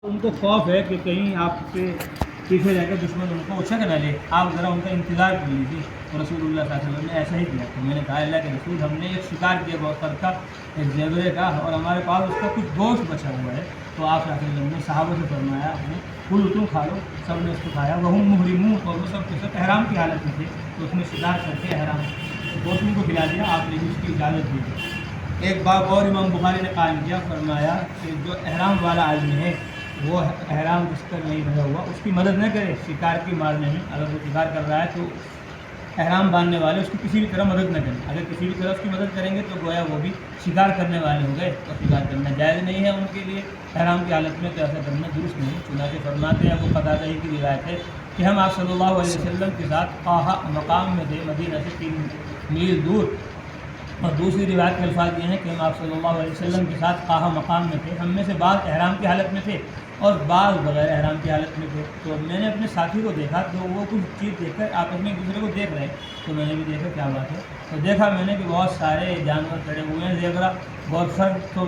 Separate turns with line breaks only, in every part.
ان کو خوف ہے کہ کہیں آپ کے پیچھے رہ کر دشمن ان کو اچھک نہ لے، آپ ذرا ان کا انتظار کر لیجیے۔ تو رسول اللہ صلی اللہ علیہ وسلم نے ایسا ہی کیا۔ تو میں نے کہا اللہ کے رسول، ہم نے ایک شکار کیا بہت کا ایک زیورے کا، اور ہمارے پاس اس کا کچھ گوشت بچا ہوا ہے۔ تو آپ صلی اللہ علیہ وسلم نے صحابہ سے فرمایا کل تم کھا لو، سب نے اس کو کھایا۔ وہ محرمون، اور وہ سب کے سب احرام کی حالت میں تھے، تو اس نے شکار کر کے احرام گوشت ان کو کھلا دیا، آپ نے بھی اس کی اجازت دی۔ ایک باب اور امام بخاری نے قائم کیا، فرمایا کہ جو احرام والا آدمی ہے وہ احرام جس پر نہیں بنا ہوا اس کی مدد نہ کرے شکار کی مارنے میں۔ اگر وہ شکار کر رہا ہے تو احرام باندھنے والے اس کی کسی بھی طرح مدد نہ کریں۔ اگر کسی بھی طرح اس کی مدد کریں گے تو گویا وہ بھی شکار کرنے والے ہو گئے، اور شکار کرنا جائز نہیں ہے ان کے لیے احرام کی حالت میں، تو ایسا کرنا درست نہیں۔ چنانچہ فرماتے ہیں، وہ قتادہ ہی کی روایت ہے کہ ہم آپ صلی اللہ علیہ وسلم کے ساتھ قاہا مقام میں تھے، مدینہ سے 3 میل دور۔ اور دوسری روایت کے الفاظ یہ ہیں کہ ہم آپ صلی اللہ علیہ وسلم کے ساتھ قاہا مقام میں تھے، ہم میں سے بعض احرام کی حالت میں تھے اور بعض بغیر احرام کی حالت میں تھے۔ تو میں نے اپنے ساتھی کو دیکھا تو وہ کچھ چیز دیکھ کر آپس میں ایک دوسرے کو دیکھ رہے، تو میں نے بھی دیکھا کیا بات ہے۔ تو دیکھا میں نے کہ بہت سارے جانور کھڑے ہوئے ہیں، زیورا بہت سر، تو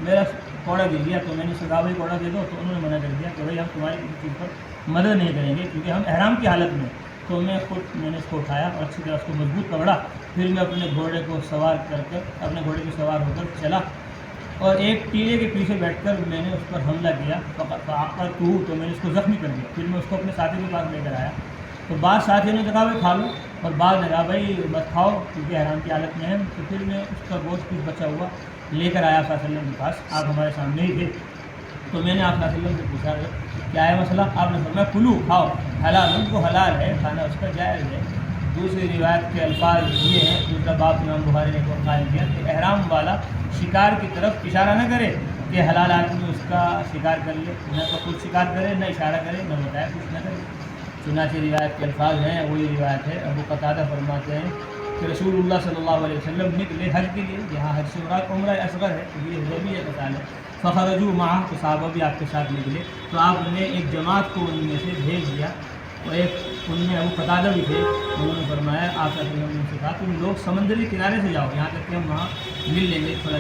میرا کوڑا گر گیا۔ تو میں نے سکھا بھائی کوڑا دے دو، تو انہوں نے منع کر دیا کہ بھائی ہم تمہاری کسی چیز پر مدد نہیں کریں گے کیونکہ ہم احرام کی حالت میں۔ تو میں نے اس کو اٹھایا اور اچھی طرح اس کو مضبوط پکڑا، پھر میں اپنے گھوڑے کو سوار کر اپنے گھوڑے پہ سوار ہو کر چلا، اور ایک ٹیلے کے پیچھے بیٹھ کر میں نے اس پر حملہ کیا، تو میں نے اس کو زخمی کر دیا۔ پھر میں اس کو اپنے ساتھی کے پاس لے کر آیا، تو بعض ساتھیوں نے کہا بھائی کھا لو، اور بعض نے کہا بھائی بس کھاؤ کیونکہ احرام کی حالت میں ہے۔ تو پھر میں اس کا گوشت کچھ بچا ہوا لے کر آیا صلی اللہ علیہ وسلم کے پاس، آپ ہمارے سامنے ہی تھے۔ تو میں نے آپ صلی اللہ علیہ وسلم سے پوچھا کیا ہے مسئلہ؟ آپ نے فرمایا کلو، کھاؤ، حلال، ان کو حلال ہے، کھانا اس کا جائز ہے۔ دوسری روایت کے الفاظ یہ ہیں، دوسرا باب امام بخاری نے قائم کیا کہ احرام والا شکار کی طرف اشارہ نہ کرے کہ حلال آدمی اس کا شکار کر لے، نہ تو خود شکار کرے، نہ اشارہ کرے، نہ بتائے، کچھ نہ کرے۔ چنانچہ روایت کے الفاظ ہیں، وہی روایت ہے۔ ابو قتادہ فرماتے ہیں کہ رسول اللہ صلی اللہ علیہ وسلم نکلے حج کے لیے، یہاں حج سے مراد عمرہ اصغر ہے، یہ حدیبیہ کا سال ہے۔ فخرجوا معہ، تو صحابہ بھی آپ کے ساتھ نکلے، تو آپ نے ایک جماعت کو ان میں سے بھیج دیا، اور ایک ان میں ابو قتادہ بھی تھے، انہوں نے فرمایا آپ صلی اللہ علیہ وسلم نے کہا تم لوگ سمندری کنارے سے جاؤ، یہاں تک کہ ہم وہاں مل لیں گے تھوڑا